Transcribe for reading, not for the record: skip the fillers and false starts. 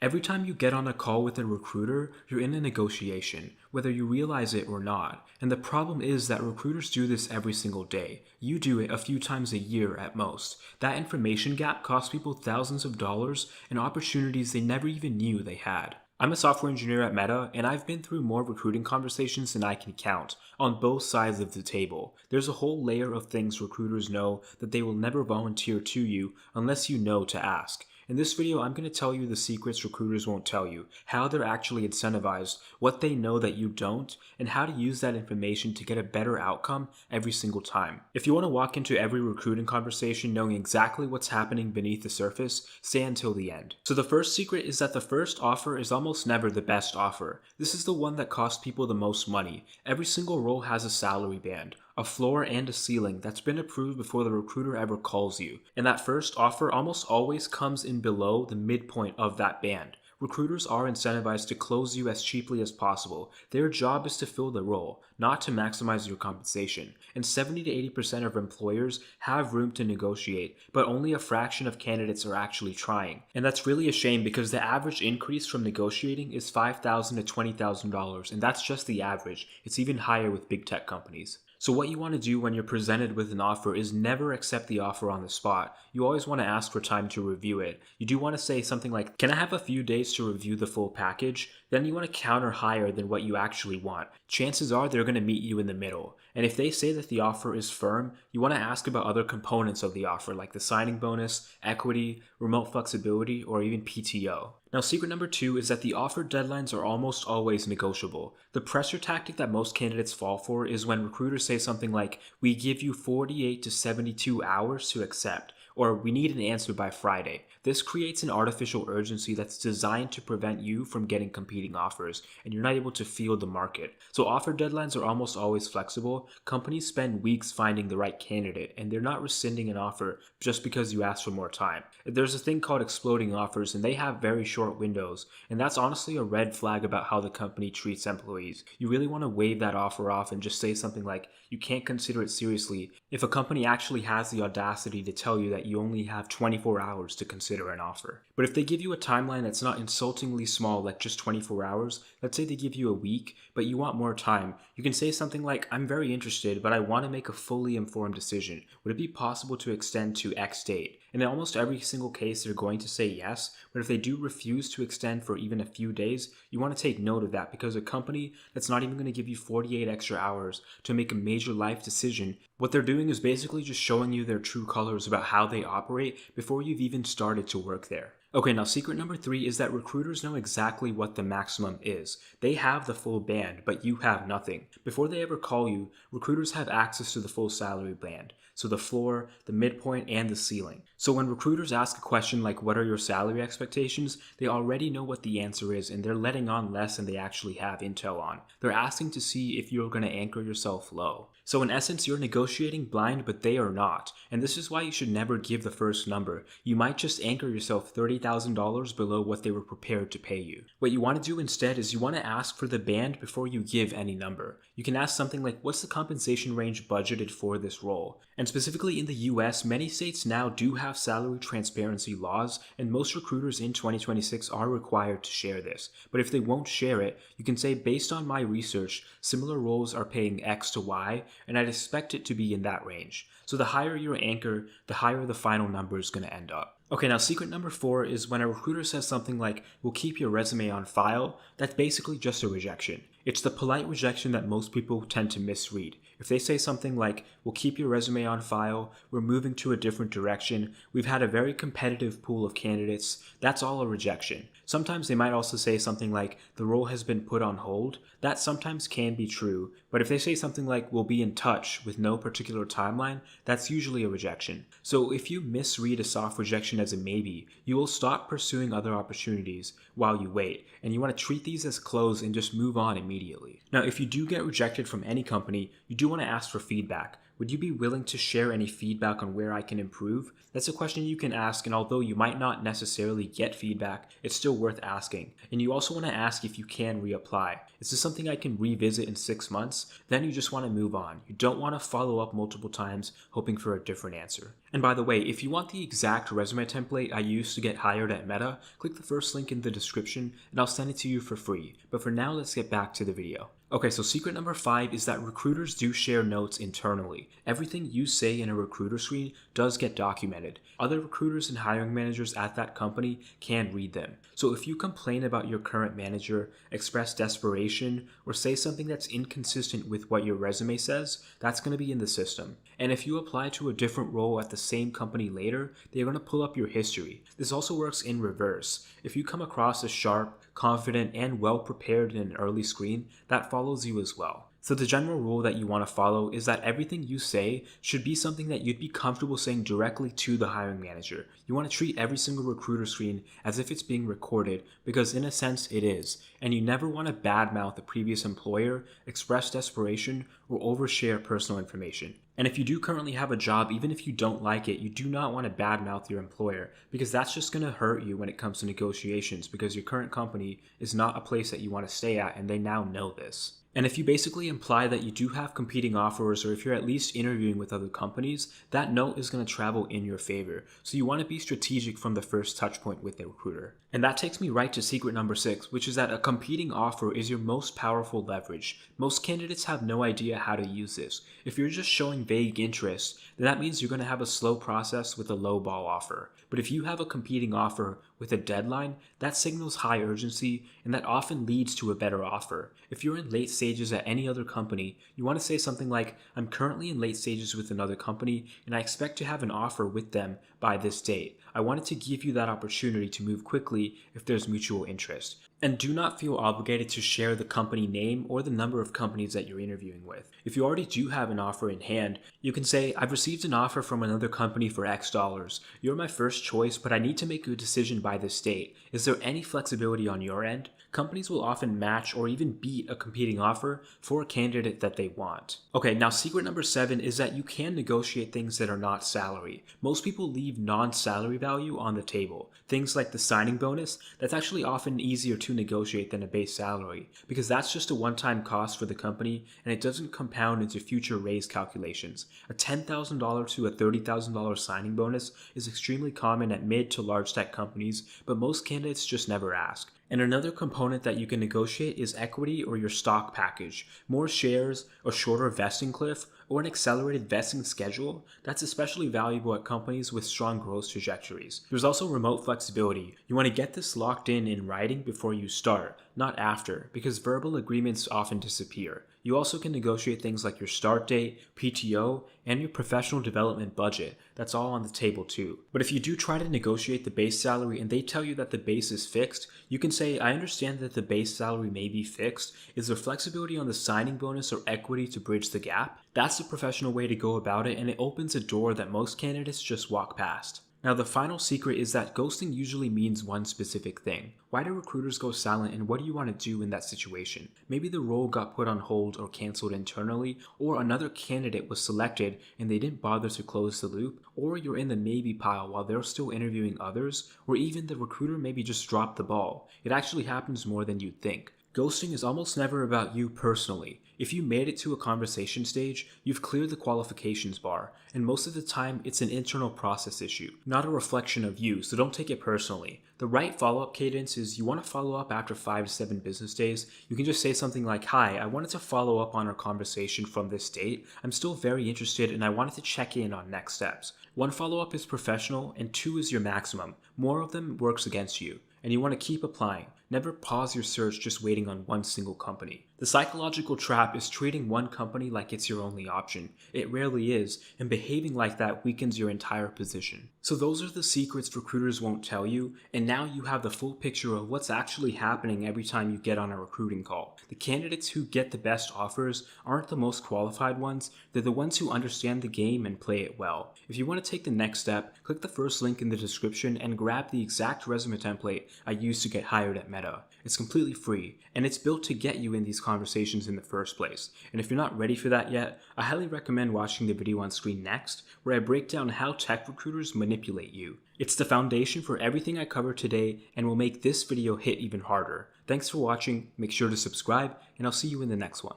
Every time you get on a call with a recruiter, you're in a negotiation, whether you realize it or not. And the problem is that recruiters do this every single day. You do it a few times a year at most. That information gap costs people thousands of dollars and opportunities they never even knew they had. I'm a software engineer at Meta, and I've been through more recruiting conversations than I can count, on both sides of the table. There's a whole layer of things recruiters know that they will never volunteer to you unless you know to ask. In this video, I'm going to tell you the secrets recruiters won't tell you, how they're actually incentivized, what they know that you don't, and how to use that information to get a better outcome every single time. If you want to walk into every recruiting conversation knowing exactly what's happening beneath the surface, stay until the end. So the first secret is that the first offer is almost never the best offer. This is the one that costs people the most money. Every single role has a salary band, a floor and a ceiling that's been approved before the recruiter ever calls you. And that first offer almost always comes in below the midpoint of that band. Recruiters are incentivized to close you as cheaply as possible. Their job is to fill the role, not to maximize your compensation. And 70 to 80% of employers have room to negotiate, but only a fraction of candidates are actually trying. And that's really a shame because the average increase from negotiating is $5,000 to $20,000, and that's just the average. It's even higher with big tech companies. So what you want to do when you're presented with an offer is never accept the offer on the spot. You always want to ask for time to review it. You do want to say something like, "Can I have a few days to review the full package?" Then you want to counter higher than what you actually want. Chances are they're going to meet you in the middle. And if they say that the offer is firm, you want to ask about other components of the offer like the signing bonus, equity, remote flexibility, or even PTO. Now, secret number 2 is that the offer deadlines are almost always negotiable. The pressure tactic that most candidates fall for is when recruiters say something like, "We give you 48 to 72 hours to accept," or "We need an answer by Friday." This creates an artificial urgency that's designed to prevent you from getting competing offers, and you're not able to feel the market. So offer deadlines are almost always flexible. Companies spend weeks finding the right candidate, and they're not rescinding an offer just because you asked for more time. There's a thing called exploding offers, and they have very short windows, and that's honestly a red flag about how the company treats employees. You really want to wave that offer off and just say something like, "You can't consider it seriously," if a company actually has the audacity to tell you that you only have 24 hours to consider an offer. But if they give you a timeline that's not insultingly small, like just 24 hours, let's say they give you a week, but you want more time, you can say something like, "I'm very interested, but I want to make a fully informed decision. Would it be possible to extend to X date?" And in almost every single case, they're going to say yes, but if they do refuse to extend for even a few days, you want to take note of that because a company that's not even going to give you 48 extra hours to make a major life decision, what they're doing is basically just showing you their true colors about how they operate before you've even started to work there. Okay, now secret number 3 is that recruiters know exactly what the maximum is. They have the full band, but you have nothing. Before they ever call you, recruiters have access to the full salary band. So the floor, the midpoint, and the ceiling. So when recruiters ask a question like, "What are your salary expectations?" they already know what the answer is, and they're letting on less than they actually have intel on. They're asking to see if you're going to anchor yourself low. So in essence, you're negotiating blind, but they are not. And this is why you should never give the first number. You might just anchor yourself $30,000 below what they were prepared to pay you. What you want to do instead is you want to ask for the band before you give any number. You can ask something like, "What's the compensation range budgeted for this role?" And specifically in the US, many states now do have salary transparency laws, and most recruiters in 2026 are required to share this. But if they won't share it, you can say, "Based on my research, similar roles are paying X to Y, and I'd expect it to be in that range." So the higher your anchor, the higher the final number is going to end up. Okay, now secret number 4 is when a recruiter says something like, "We'll keep your resume on file," that's basically just a rejection. It's the polite rejection that most people tend to misread. If they say something like, "We'll keep your resume on file, we're moving to a different direction, we've had a very competitive pool of candidates," that's all a rejection. Sometimes they might also say something like, "The role has been put on hold." That sometimes can be true, but if they say something like, "We'll be in touch," with no particular timeline, that's usually a rejection. So if you misread a soft rejection as a maybe, you will stop pursuing other opportunities while you wait, and you want to treat these as closed and just move on immediately. Now, if you do get rejected from any company, you do want to ask for feedback. Would you be willing to share any feedback on where I can improve? That's a question you can ask, and although you might not necessarily get feedback, it's still worth asking. And you also want to ask if you can reapply. Is this something I can revisit in 6 months? Then you just want to move on. You don't want to follow up multiple times hoping for a different answer. And by the way, if you want the exact resume template I used to get hired at Meta, click the first link in the description and I'll send it to you for free. But for now, let's get back to the video. Okay, so secret number 5 is that recruiters do share notes internally. Everything you say in a recruiter screen does get documented. Other recruiters and hiring managers at that company can read them. So if you complain about your current manager, express desperation, or say something that's inconsistent with what your resume says, that's going to be in the system. And if you apply to a different role at the same company later, they're going to pull up your history. This also works in reverse. If you come across as sharp, confident, and well prepared in an early screen, that follows you as well. So the general rule that you want to follow is that everything you say should be something that you'd be comfortable saying directly to the hiring manager. You want to treat every single recruiter screen as if it's being recorded, because in a sense it is. And you never want to badmouth the previous employer, express desperation, or overshare personal information. And if you do currently have a job, even if you don't like it, you do not want to badmouth your employer, because that's just going to hurt you when it comes to negotiations, because your current company is not a place that you want to stay at, and they now know this. And if you basically imply that you do have competing offers, or if you're at least interviewing with other companies, that note is going to travel in your favor. So you want to be strategic from the first touch point with the recruiter. And that takes me right to secret number 6, which is that a competing offer is your most powerful leverage. Most candidates have no idea how to use this. If you're just showing vague interest, then that means you're going to have a slow process with a low ball offer. But if you have a competing offer with a deadline, that signals high urgency, and that often leads to a better offer. If you're in late stages at any other company, you want to say something like, I'm currently in late stages with another company, and I expect to have an offer with them by this date. I wanted to give you that opportunity to move quickly if there's mutual interest. And do not feel obligated to share the company name or the number of companies that you're interviewing with. If you already do have an offer in hand, you can say, I've received an offer from another company for X dollars. You're my first choice, but I need to make a decision by this date. Is there any flexibility on your end? Companies will often match or even beat a competing offer for a candidate that they want. Okay, now secret number 7 is that you can negotiate things that are not salary. Most people leave non-salary value on the table. Things like the signing bonus, that's actually often easier to negotiate than a base salary, because that's just a one-time cost for the company and it doesn't compound into future raise calculations. A $10,000 to a $30,000 signing bonus is extremely common at mid to large tech companies, but most candidates just never ask. And another component that you can negotiate is equity or your stock package. More shares, a shorter vesting cliff, or an accelerated vesting schedule, that's especially valuable at companies with strong growth trajectories. There's also remote flexibility. You want to get this locked in writing before you start, not after, because verbal agreements often disappear. You also can negotiate things like your start date, PTO, and your professional development budget. That's all on the table too. But if you do try to negotiate the base salary and they tell you that the base is fixed, you can say, I understand that the base salary may be fixed. Is there flexibility on the signing bonus or equity to bridge the gap? That's the professional way to go about it, and it opens a door that most candidates just walk past. Now, the final secret is that ghosting usually means one specific thing. Why do recruiters go silent, and what do you want to do in that situation? Maybe the role got put on hold or canceled internally, or another candidate was selected and they didn't bother to close the loop, or you're in the maybe pile while they're still interviewing others, or even the recruiter maybe just dropped the ball. It actually happens more than you'd think. Ghosting is almost never about you personally. If you made it to a conversation stage, you've cleared the qualifications bar, and most of the time it's an internal process issue, not a reflection of you, so don't take it personally. The right follow-up cadence is you want to follow up after 5 to 7 business days. You can just say something like, hi, I wanted to follow up on our conversation from this date. I'm still very interested and I wanted to check in on next steps. 1 follow-up is professional and 2 is your maximum. More of them works against you. And you want to keep applying. Never pause your search just waiting on one single company. The psychological trap is treating one company like it's your only option. It rarely is, and behaving like that weakens your entire position. So those are the secrets recruiters won't tell you, and now you have the full picture of what's actually happening every time you get on a recruiting call. The candidates who get the best offers aren't the most qualified ones, they're the ones who understand the game and play it well. If you want to take the next step, click the first link in the description and grab the exact resume template I used to get hired at Meta. It's completely free, and it's built to get you in these conversations in the first place. And if you're not ready for that yet, I highly recommend watching the video on screen next, where I break down how tech recruiters manipulate you. It's the foundation for everything I cover today and will make this video hit even harder. Thanks for watching, make sure to subscribe, and I'll see you in the next one.